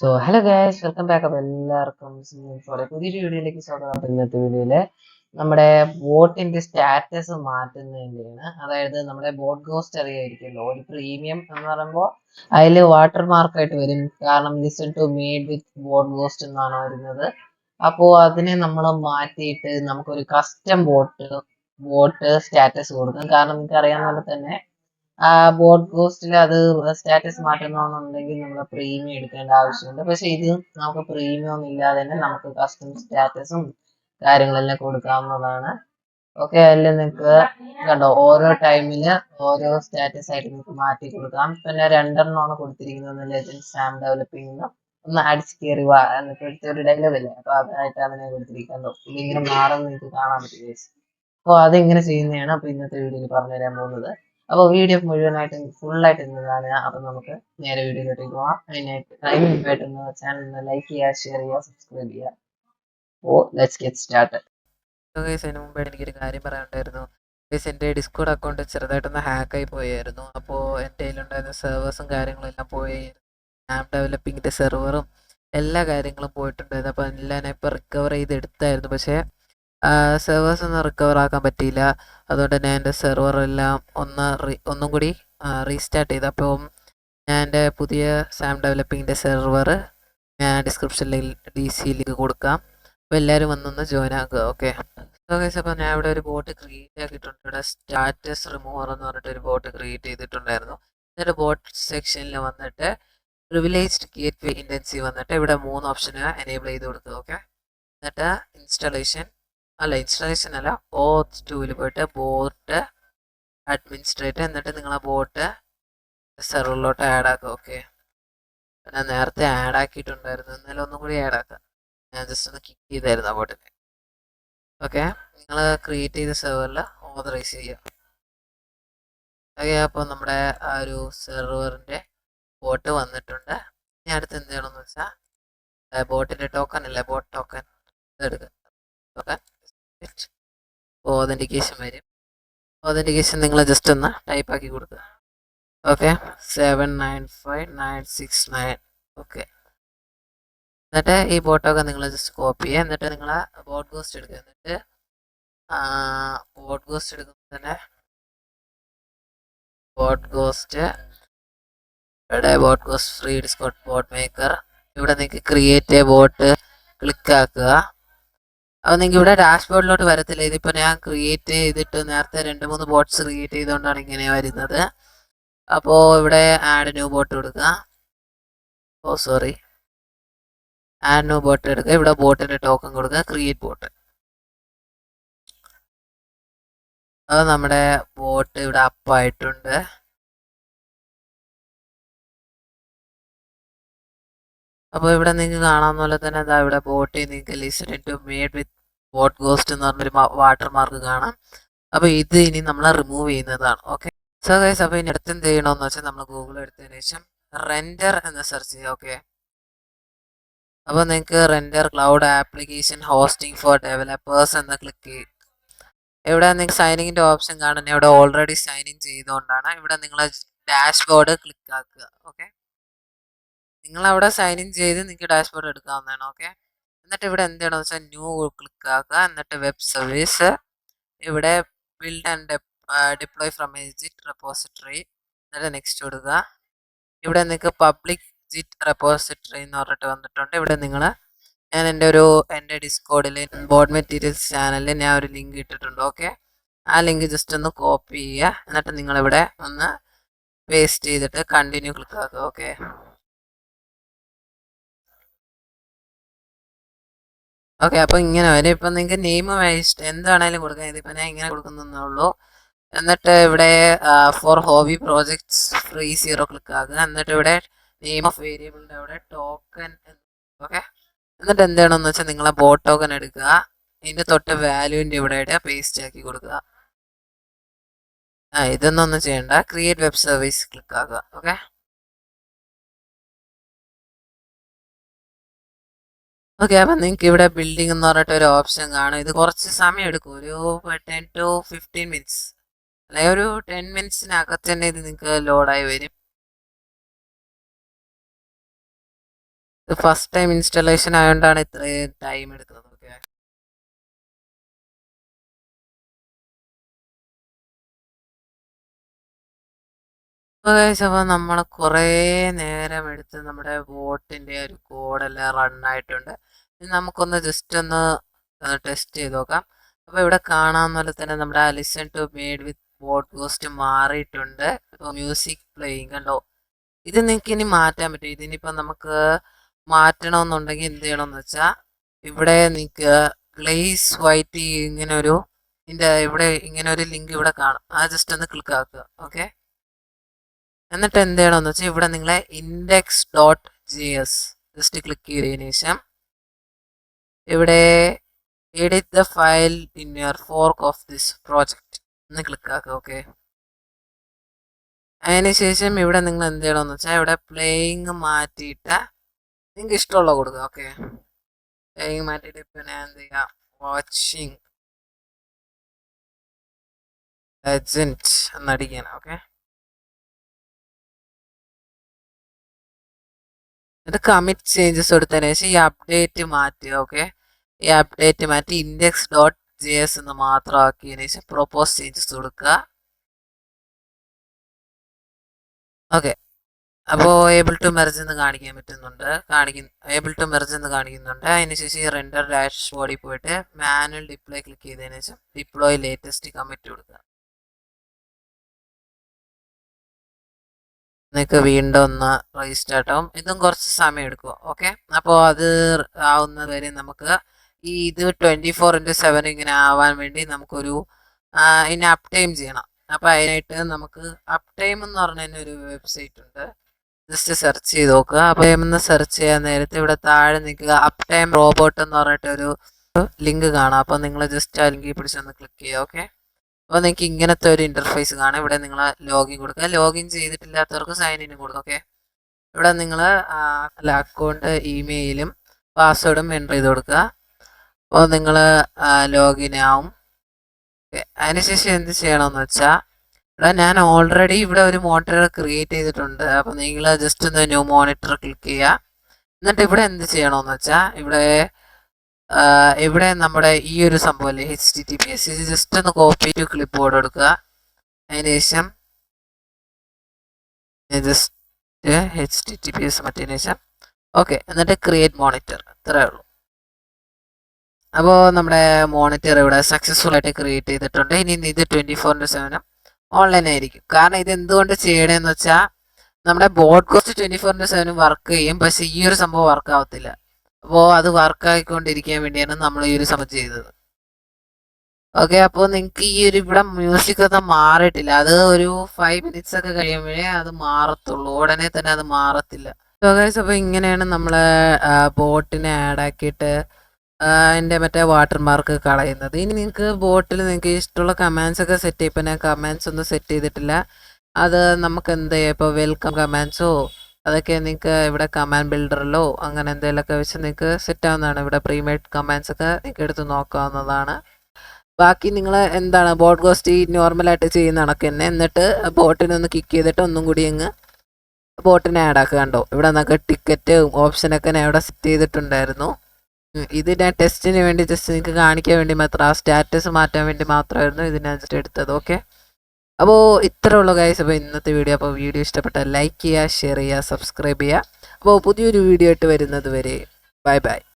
Hello guys, welcome back. അപ്പോൾ എല്ലാവർക്കും പുതിയൊരു വീഡിയോയിലേക്ക് സ്വാഗതം. അപ്പോൾ ഇന്നത്തെ വീഡിയോയില് നമ്മുടെ ബോട്ടിന്റെ സ്റ്റാറ്റസ് മാറ്റുന്നതിൻ്റെയാണ്. അതായത് നമ്മുടെ ബോട്ട് ഗോസ്റ്റ് അറിയായിരിക്കുമല്ലോ, ഒരു പ്രീമിയം എന്ന് പറയുമ്പോൾ അതിൽ വാട്ടർ മാർക്കായിട്ട് വരും. കാരണം listen to made with boat ghost എന്നാണ് വരുന്നത്. അപ്പോൾ അതിനെ നമ്മൾ മാറ്റിയിട്ട് നമുക്കൊരു കസ്റ്റം ബോട്ട് സ്റ്റാറ്റസ് കൊടുക്കും. കാരണം നിങ്ങൾക്ക് അറിയാവുന്ന പോലെ തന്നെ ബോട്ട് ഗോസ്റ്റിൽ അത് സ്റ്റാറ്റസ് മാറ്റണമെന്നുണ്ടെങ്കിൽ നമ്മൾ പ്രീമിയം എടുക്കേണ്ട ആവശ്യമുണ്ട്. പക്ഷെ ഇത് നമുക്ക് പ്രീമിയം ഒന്നും ഇല്ലാതെ തന്നെ നമുക്ക് കസ്റ്റം സ്റ്റാറ്റസും കാര്യങ്ങളെല്ലാം കൊടുക്കാവുന്നതാണ്. ഓക്കെ, അതിൽ നിങ്ങൾക്ക് കണ്ടോ, ഓരോ ടൈമില് ഓരോ സ്റ്റാറ്റസ് ആയിട്ട് നിങ്ങൾക്ക് മാറ്റി കൊടുക്കാം. പിന്നെ രണ്ടെണ്ണമാണ് കൊടുത്തിരിക്കുന്നത്, ലെജൻഡ് സാം ഡെവലപ്പിംഗ് ഒന്ന് അടിച്ച് കയറി വാ എന്നിട്ട് ഒരു ഡയലോഗ് അല്ലേ, അപ്പൊ അതായിട്ടാണ് ഞാൻ കൊടുത്തിരിക്കുന്നത്. ഇതിങ്ങനെ മാറുന്ന നിങ്ങൾക്ക് കാണാൻ പറ്റും. അപ്പോൾ അതെങ്ങനെ ചെയ്യുന്നതാണ് അപ്പോൾ ഇന്നത്തെ വീഡിയോയിൽ പറഞ്ഞു തരാൻ പോകുന്നത്. അപ്പോൾ വീഡിയോ മുഴുവനായിട്ട് ഫുള്ളായിട്ട് ഇന്ന് കാണുക. അപ്പോൾ നമുക്ക് നേരെ വീഡിയോയിലോട്ട് പോവാം. അതിനായിട്ട് ചാനൽ ലൈക്ക് ചെയ്യുക, ഷെയർ ചെയ്യുക, സബ്സ്ക്രൈബ് ചെയ്യുക. ഓ ലെറ്റ്സ് ഗെറ്റ് സ്റ്റാർട്ടഡ്. അതിന് മുമ്പായിട്ട് എനിക്കൊരു കാര്യം പറയാനുണ്ടായിരുന്നു. എൻ്റെ ഡിസ്കോഡ് അക്കൗണ്ട് ചെറുതായിട്ടൊന്ന് ഹാക്കായി പോയായിരുന്നു. അപ്പോൾ എൻ്റെ കയ്യിലുണ്ടായിരുന്ന സെർവേഴ്സും കാര്യങ്ങളും എല്ലാം പോയി. ആപ്പ് ഡെവലപ്പിങ്ങിൻ്റെ സെർവറും എല്ലാ കാര്യങ്ങളും പോയിട്ടുണ്ടായിരുന്നു. അപ്പോൾ എല്ലാം ഞാൻ ഇപ്പോൾ റിക്കവർ ചെയ്തെടുത്തായിരുന്നു. പക്ഷേ സെർവേഴ്സ് ഒന്നും റിക്കവർ ആക്കാൻ പറ്റിയില്ല. അതുകൊണ്ട് തന്നെ എൻ്റെ സെർവറെല്ലാം ഒന്നും കൂടി റീസ്റ്റാർട്ട് ചെയ്തു. അപ്പം ഞാൻ എൻ്റെ പുതിയ സാം ഡെവലപ്പിങ്ങിൻ്റെ സെർവർ ഞാൻ ഡിസ്ക്രിപ്ഷനിൽ DC ലിങ്ക് കൊടുക്കാം. അപ്പോൾ എല്ലാവരും വന്നൊന്ന് ജോയിൻ ആക്കുക. ഓക്കെ, അപ്പോൾ ഞാൻ ഇവിടെ ഒരു ബോട്ട് ക്രിയേറ്റ് ആക്കിയിട്ടുണ്ട്. ഇവിടെ സ്റ്റാറ്റസ് റിമൂവർ എന്ന് പറഞ്ഞിട്ട് ഒരു ബോട്ട് ക്രിയേറ്റ് ചെയ്തിട്ടുണ്ടായിരുന്നു. എന്നിട്ട് ബോട്ട് സെക്ഷനിൽ വന്നിട്ട് പ്രിവിലേജ്ഡ് ഗേറ്റ് വേ ഇൻറ്റൻസീവ് വന്നിട്ട് ഇവിടെ 3 ഓപ്ഷൻ എനേബിൾ ചെയ്ത് കൊടുക്കുക. ഓക്കെ, എന്നിട്ട് ഇൻസ്റ്റലേഷൻ അല്ല OAuth2 പോയിട്ട് ബോട്ട് അഡ്മിനിസ്ട്രേറ്റർ, എന്നിട്ട് നിങ്ങളെ ബോട്ട് സെർവറിലോട്ട് ആഡ് ആക്കുക. ഓക്കെ, ഞാൻ നേരത്തെ ആഡ് ആക്കിയിട്ടുണ്ടായിരുന്നു, എന്നാലും ഒന്നും കൂടി ആഡ് ആക്കാം. ഞാൻ ജസ്റ്റ് ഒന്ന് കിക്ക് ചെയ്തായിരുന്നു ആ ബോട്ടിനെ. ഓക്കെ, നിങ്ങൾ ക്രിയേറ്റ് ചെയ്ത സെർവറിൽ ഓതറൈസ് ചെയ്യുക. ഓക്കെ, അപ്പോൾ നമ്മുടെ ആ ഒരു സെർവറിൻ്റെ ബോട്ട് വന്നിട്ടുണ്ട്. ഇനി അടുത്ത് എന്ത് ചെയ്യണമെന്ന് വെച്ചാൽ ബോട്ടിൻ്റെ ടോക്കൺ ഇല്ലേ, ബോട്ട് ടോക്കൺ ഇതെടുക്കുക. ടോക്കൺ ഓതൻറ്റിക്കേഷൻ വരും. ഓതൻറ്റിക്കേഷൻ നിങ്ങൾ ജസ്റ്റ് ഒന്ന് ടൈപ്പ് ആക്കി കൊടുക്കുക. ഓക്കെ, 795969. ഓക്കെ, എന്നിട്ട് ഈ ബോട്ടൊക്കെ നിങ്ങൾ ജസ്റ്റ് കോപ്പി ചെയ്യുക. എന്നിട്ട് നിങ്ങൾ ബോട്ട് ഗോസ്റ്റ് എടുക്കുക. എന്നിട്ട് ബോട്ട് ഗോസ്റ്റ് എടുക്കുമ്പോൾ തന്നെ boat ghost free Discord boat maker, ഇവിടെ നിങ്ങൾക്ക് ക്രിയേറ്റ് എ ബോട്ട് ക്ലിക്ക് ആക്കുക. അപ്പോൾ നിങ്ങൾക്ക് ഇവിടെ ഡാഷ്ബോർഡിലോട്ട് വരത്തില്ല. ഇതിപ്പോൾ ഞാൻ ക്രിയേറ്റ് ചെയ്തിട്ട് നേരത്തെ 2-3 ബോട്ട്സ് ക്രിയേറ്റ് ചെയ്തുകൊണ്ടാണ് ഇങ്ങനെ വരുന്നത്. അപ്പോൾ ഇവിടെ ആഡ് ന്യൂ ബോട്ട് കൊടുക്കുക. ആഡ് ന്യൂ ബോട്ട് എടുക്കുക. ഇവിടെ ബോട്ടിൻ്റെ ടോക്കൺ കൊടുക്കുക, ക്രിയേറ്റ് ബോട്ട്. അത് നമ്മുടെ ബോട്ട് ഇവിടെ അപ്പായിട്ടുണ്ട്. അപ്പോൾ ഇവിടെ നിങ്ങൾക്ക് കാണാവുന്ന പോലെ തന്നെ എന്താ ഇവിടെ ബോട്ടിൽ നിങ്ങൾക്ക് listen to made with boat ghost എന്ന് പറഞ്ഞൊരു വാട്ടർ മാർക്ക് കാണാം. അപ്പോൾ ഇത് ഇനി നമ്മൾ റിമൂവ് ചെയ്യുന്നതാണ്. ഓക്കെ, സോ ഗൈസ്, അപ്പോൾ ഇനി അടുത്ത് എന്ത് ചെയ്യണമെന്ന് വെച്ചാൽ നമ്മൾ ഗൂഗിൾ എടുത്തതിന് ശേഷം റെൻഡർ എന്ന് സെർച്ച് ചെയ്യുക. ഓക്കെ, അപ്പോൾ നിങ്ങൾക്ക് render cloud application hosting for developers എന്ന് ക്ലിക്ക് ചെയ്യും. ഇവിടെ നിങ്ങൾക്ക് സൈനിങ്ങിൻ്റെ ഓപ്ഷൻ കാണുന്നത് ഇവിടെ ഓൾറെഡി സൈൻ ഇൻ ചെയ്തുകൊണ്ടാണ്. ഇവിടെ നിങ്ങൾ ഡാഷ്ബോർഡ് ക്ലിക്ക് ആക്കുക. ഓക്കെ, നിങ്ങൾ അവിടെ സൈൻ ഇൻ ചെയ്ത് നിങ്ങൾക്ക് ഡാഷ്ബോർഡ് എടുക്കാവുന്നതാണ്. ഓക്കെ, എന്നിട്ട് ഇവിടെ എന്ത് ചെയ്യണമെന്ന് വെച്ചാൽ ന്യൂ ക്ലിക്ക് ആക്കുക. എന്നിട്ട് വെബ് സർവീസ് ഇവിടെ build and deploy from a git repository, എന്നിട്ട് നെക്സ്റ്റ് കൊടുക്കുക. ഇവിടെ നിങ്ങൾക്ക് പബ്ലിക് ജിറ്റ് റെപ്പോസിറ്ററി എന്ന് പറഞ്ഞിട്ട് വന്നിട്ടുണ്ട്. ഇവിടെ നിങ്ങൾ ഞാൻ എൻ്റെ ഡിസ്കോഡിൽ ബോർഡ് മെറ്റീരിയൽസ് ചാനലിൽ ഞാൻ ഒരു ലിങ്ക് ഇട്ടിട്ടുണ്ട്. ഓക്കെ, ആ ലിങ്ക് ജസ്റ്റ് ഒന്ന് കോപ്പി ചെയ്യുക. എന്നിട്ട് നിങ്ങളിവിടെ ഒന്ന് പേസ്റ്റ് ചെയ്തിട്ട് കണ്ടിന്യൂ ക്ലിക്ക് ആക്കുക. ഓക്കെ, അപ്പോൾ ഇങ്ങനെ വരും. ഇപ്പം നിങ്ങൾക്ക് നെയിം ഇഷ്ടം എന്താണേലും കൊടുക്കാം. ഇതിപ്പോൾ ഞാൻ ഇങ്ങനെ കൊടുക്കുന്നേ ഉള്ളൂ. എന്നിട്ട് ഇവിടെ for hobby projects free 0 click ആക്കുക. എന്നിട്ട് ഇവിടെ നെയിം ഓഫ് വേരിയബിളിൻ്റെ അവിടെ ടോക്കൺ. ഓക്കെ, എന്നിട്ട് എന്ത് ചെയ്യണമെന്ന് വെച്ചാൽ നിങ്ങളെ ബോട്ട് ടോക്കൺ എടുക്കുക. ഇതിൻ്റെ തൊട്ട് വാല്യൂവിൻ്റെ ഇവിടെ ഇടുക, പേസ്റ്റ് ആക്കി കൊടുക്കുക. ഇതൊന്നും ചെയ്യണ്ട, ക്രിയേറ്റ് വെബ് സർവീസ് ക്ലിക്ക് ആക്കുക. ഓക്കെ, അപ്പം നിങ്ങൾക്ക് ഇവിടെ ബിൽഡിംഗ് എന്ന് പറഞ്ഞിട്ട് ഒരു ഓപ്ഷൻ കാണും. ഇത് കുറച്ച് സമയം എടുക്കും, ഒരു 10 to 15 മിനിറ്റ്സ്, അല്ലെങ്കിൽ ഒരു 10 മിനിറ്റ്സിനകത്ത് തന്നെ ഇത് നിങ്ങൾക്ക് ലോഡായി വരും. ഇത് ഫസ്റ്റ് ടൈം ഇൻസ്റ്റാളേഷൻ ആയതുകൊണ്ടാണ് ഇത്രയും ടൈം എടുക്കുന്നത്. ഓക്കെ, അപ്പോൾ നമ്മൾ കുറേ നേരം എടുത്ത് നമ്മുടെ ബോട്ടിൻ്റെ ഒരു കോഡെല്ലാം റൺ ആയിട്ടുണ്ട്. ഇനി നമുക്കൊന്ന് ജസ്റ്റ് ഒന്ന് ടെസ്റ്റ് ചെയ്ത് നോക്കാം. അപ്പോൾ ഇവിടെ കാണാവുന്ന പോലെ തന്നെ നമ്മുടെ listen to made with boat ghost മാറിയിട്ടുണ്ട്. ഇപ്പോൾ മ്യൂസിക് പ്ലേയിങ് കണ്ടോ. ഇത് നിങ്ങൾക്ക് ഇനി മാറ്റാൻ പറ്റും. ഇതിനിപ്പോൾ നമുക്ക് മാറ്റണമെന്നുണ്ടെങ്കിൽ എന്ത് ചെയ്യണമെന്ന് വെച്ചാൽ ഇവിടെ നിങ്ങൾക്ക് ഗ്ലേസ് വൈറ്റ് ഇങ്ങനെ ഒരു ഇവിടെ ഇങ്ങനെ ഒരു ലിങ്ക് ഇവിടെ കാണും. ആ ജസ്റ്റ് ഒന്ന് ക്ലിക്ക് ആക്കുക. ഓക്കെ, എന്നിട്ട് എന്ത് ചെയ്യണമെന്ന് വെച്ചാൽ ഇവിടെ നിങ്ങളെ index.js ജസ്റ്റ് ക്ലിക്ക് ചെയ്തതിന് ശേഷം ഇവിടെ edit the file in your fork of this project എന്ന് ക്ലിക്ക് ആക്കുക. ഓക്കെ, അതിനുശേഷം ഇവിടെ നിങ്ങൾ എന്ത് ചെയ്യണമെന്ന് വെച്ചാൽ ഇവിടെ പ്ലേയിങ് മാറ്റിയിട്ട് നിങ്ങൾക്ക് ഇഷ്ടമുള്ള കൊടുക്കുക. ഓക്കെ, പ്ലേയിങ് മാറ്റിയിട്ട് ഇപ്പം ഞാൻ എന്ത് ചെയ്യാം, വാച്ചിങ് ലെജൻഡ് എന്നടിക്കണം. ഓക്കെ, എന്നിട്ട് കമ്മിറ്റ് ചേഞ്ചസ് കൊടുത്തതിന് ശേഷം ഈ അപ്ഡേറ്റ് മാറ്റുക. ഓക്കെ, ഈ അപ്ഡേറ്റ് മാറ്റി index.js എന്ന് മാത്രം ആക്കിയതിന് ശേഷം പ്രൊപ്പോസ് ചേഞ്ചസ് കൊടുക്കുക. ഓക്കെ, അപ്പോൾ ഏബിൾ ടു മെർജ് എന്ന് കാണിക്കാൻ പറ്റുന്നുണ്ട്, ഏബിൾ ടു മെർജ് എന്ന് കാണിക്കുന്നുണ്ട്. അതിനുശേഷം ഈ റെൻഡർ ഡാഷ് ബോർഡിൽ പോയിട്ട് മാനുവൽ ഡിപ്ലോയ് ക്ലിക്ക് ചെയ്തതിന് ശേഷം ഡിപ്ലോയ് ലേറ്റസ്റ്റ് കമ്മിറ്റ് കൊടുക്കുക. നിങ്ങൾക്ക് വീണ്ടും ഒന്ന് റീസ്റ്റാർട്ട് ആവും. ഇതും കുറച്ച് സമയം എടുക്കും. ഓക്കെ, അപ്പോൾ അത് ആവുന്നത് വരെ നമുക്ക് ഇത് 24/7 ഇങ്ങനെ ആവാൻ വേണ്ടി നമുക്കൊരു ഇതിനെ അപ് ടൈം ചെയ്യണം. അപ്പോൾ അതിനായിട്ട് നമുക്ക് അപ് ടൈം എന്ന് പറഞ്ഞ ഒരു വെബ്സൈറ്റ് ഉണ്ട്. ജസ്റ്റ് സെർച്ച് ചെയ്ത് നോക്കുക. അപ്പോൾ എന്ന് സെർച്ച് ചെയ്യാൻ നേരത്തെ ഇവിടെ താഴെ നിൽക്കുക അപ് ടൈം റോബോട്ട് എന്ന് പറഞ്ഞിട്ടൊരു ലിങ്ക് കാണാം. അപ്പോൾ നിങ്ങൾ ജസ്റ്റ് ആ ലിങ്കിൽ പിടിച്ചൊന്ന് ക്ലിക്ക് ചെയ്യുക. ഓക്കെ, അപ്പോൾ നിങ്ങൾക്ക് ഇങ്ങനത്തെ ഒരു ഇൻ്റർഫേസ് കാണാം. ഇവിടെ നിങ്ങൾ ലോഗിൻ കൊടുക്കുക. ലോഗിൻ ചെയ്തിട്ടില്ലാത്തവർക്ക് സൈൻ ഇൻ കൊടുക്കുക. ഓക്കെ, ഇവിടെ നിങ്ങൾ അക്കൗണ്ട് ഇമെയിലും പാസ്വേഡും എൻ്റർ ചെയ്ത് കൊടുക്കുക. അപ്പോൾ നിങ്ങൾ ലോഗിൻ ആവും. അതിനുശേഷം എന്ത് ചെയ്യണമെന്ന് വെച്ചാൽ ഇവിടെ ഞാൻ ഓൾറെഡി ഇവിടെ ഒരു മോണിറ്റർ ക്രിയേറ്റ് ചെയ്തിട്ടുണ്ട്. അപ്പോൾ നിങ്ങൾ ജസ്റ്റ് ഒന്ന് ന്യൂ മോണിറ്റർ ക്ലിക്ക് ചെയ്യുക. എന്നിട്ട് ഇവിടെ എന്ത് ചെയ്യണമെന്ന് വെച്ചാൽ ഇവിടെ നമ്മുടെ ഈ ഒരു സംഭവം അല്ലേ HTTPS, ഇത് ജസ്റ്റ് ഒന്ന് കോപ്പി ടു ക്ലിപ്പ് ബോർഡ് എടുക്കുക. അതിനുശേഷം ജസ്റ്റ് HTTPS മറ്റതിന് ശേഷം ഓക്കെ, എന്നിട്ട് ക്രിയേറ്റ് മോണിറ്റർ, ഇത്രയേ ഉള്ളൂ. അപ്പോൾ നമ്മുടെ മോണിറ്റർ ഇവിടെ സക്സസ്ഫുൾ ആയിട്ട് ക്രിയേറ്റ് ചെയ്തിട്ടുണ്ട്. ഇനി ഇത് 24/7 ഓൺലൈൻ ആയിരിക്കും. കാരണം ഇത് എന്തുകൊണ്ട് ചെയ്യണമെന്ന് വെച്ചാൽ നമ്മുടെ ബോട്ട് കോസ്റ്റ് 24/7 വർക്ക് ചെയ്യും, പക്ഷേ ഈ ഒരു സംഭവം വർക്ക് ആവത്തില്ല. അപ്പോൾ അത് വർക്ക് ആയിക്കൊണ്ടിരിക്കാൻ വേണ്ടിയാണ് നമ്മൾ ഈ ഒരു സംഭവം ചെയ്തത്. ഓക്കെ, അപ്പോൾ നിങ്ങൾക്ക് ഈ ഒരു ഇവിടെ മ്യൂസിക് ഒന്നും മാറിയിട്ടില്ല. അത് ഒരു 5 minutes ഒക്കെ കഴിയുമ്പോഴേ അത് മാറത്തുള്ളൂ, ഉടനെ തന്നെ അത് മാറത്തില്ല. അപ്പോൾ ഇങ്ങനെയാണ് നമ്മൾ ബോട്ടിനെ ആഡ് ആക്കിയിട്ട് അതിൻ്റെ മറ്റേ വാട്ടർ മാർക്ക് കളയുന്നത്. ഇനി നിങ്ങൾക്ക് ബോട്ടിൽ നിങ്ങൾക്ക് ഇഷ്ടമുള്ള കമാൻഡ്സ് ഒക്കെ സെറ്റ് ചെയ്യും. ഇപ്പോൾ ഞാൻ കമാൻഡ്സ് ഒന്നും സെറ്റ് ചെയ്തിട്ടില്ല. അത് നമുക്ക് എന്ത് ചെയ്യാം, ഇപ്പോൾ വെൽക്കം കമാൻഡ്സോ അതൊക്കെ നിങ്ങൾക്ക് ഇവിടെ കമാൻഡ് ബിൽഡറിലോ അങ്ങനെ എന്തെങ്കിലുമൊക്കെ വെച്ച് നിങ്ങൾക്ക് സെറ്റ് ആവുന്നതാണ്. ഇവിടെ പ്രീമെയ്ഡ് കമാൻഡ്സ് ഒക്കെ നിങ്ങൾക്ക് എടുത്ത് നോക്കാവുന്നതാണ്. ബാക്കി നിങ്ങൾ എന്താണ് ബോട്ട് ഗോസ്റ്റ് നോർമലായിട്ട് ചെയ്യുന്ന കണക്ക് തന്നെ. എന്നിട്ട് ബോട്ടിനൊന്ന് കിക്ക് ചെയ്തിട്ട് ഒന്നും കൂടി അങ്ങ് ബോട്ടിനെ ആഡ് ആക്കുക. കണ്ടോ, ഇവിടെ നമുക്ക് ടിക്കറ്റ് ഓപ്ഷനൊക്കെ ഞാൻ ഇവിടെ സെറ്റ് ചെയ്തിട്ടുണ്ടായിരുന്നു. ഇത് ഞാൻ ടെസ്റ്റിന് വേണ്ടി ജസ്റ്റ് നിങ്ങൾക്ക് കാണിക്കാൻ വേണ്ടി മാത്രം, ആ സ്റ്റാറ്റസ് മാറ്റാൻ വേണ്ടി മാത്രമായിരുന്നു ഇത് ഞാൻ ജസ്റ്റ് എടുത്തത്. ഓക്കെ, അപ്പോൾ ഇത്രേ ഉള്ളൂ ഗൈസ്. അപ്പോൾ ഇന്നത്തെ വീഡിയോ, അപ്പോൾ വീഡിയോ ഇഷ്ടപ്പെട്ടാൽ ലൈക്ക് ചെയ്യുക, ഷെയർ ചെയ്യുക, സബ്സ്ക്രൈബ് ചെയ്യുക. അപ്പോൾ പുതിയൊരു വീഡിയോ ആയിട്ട് വരുന്നത് വരെ ബൈ ബൈ.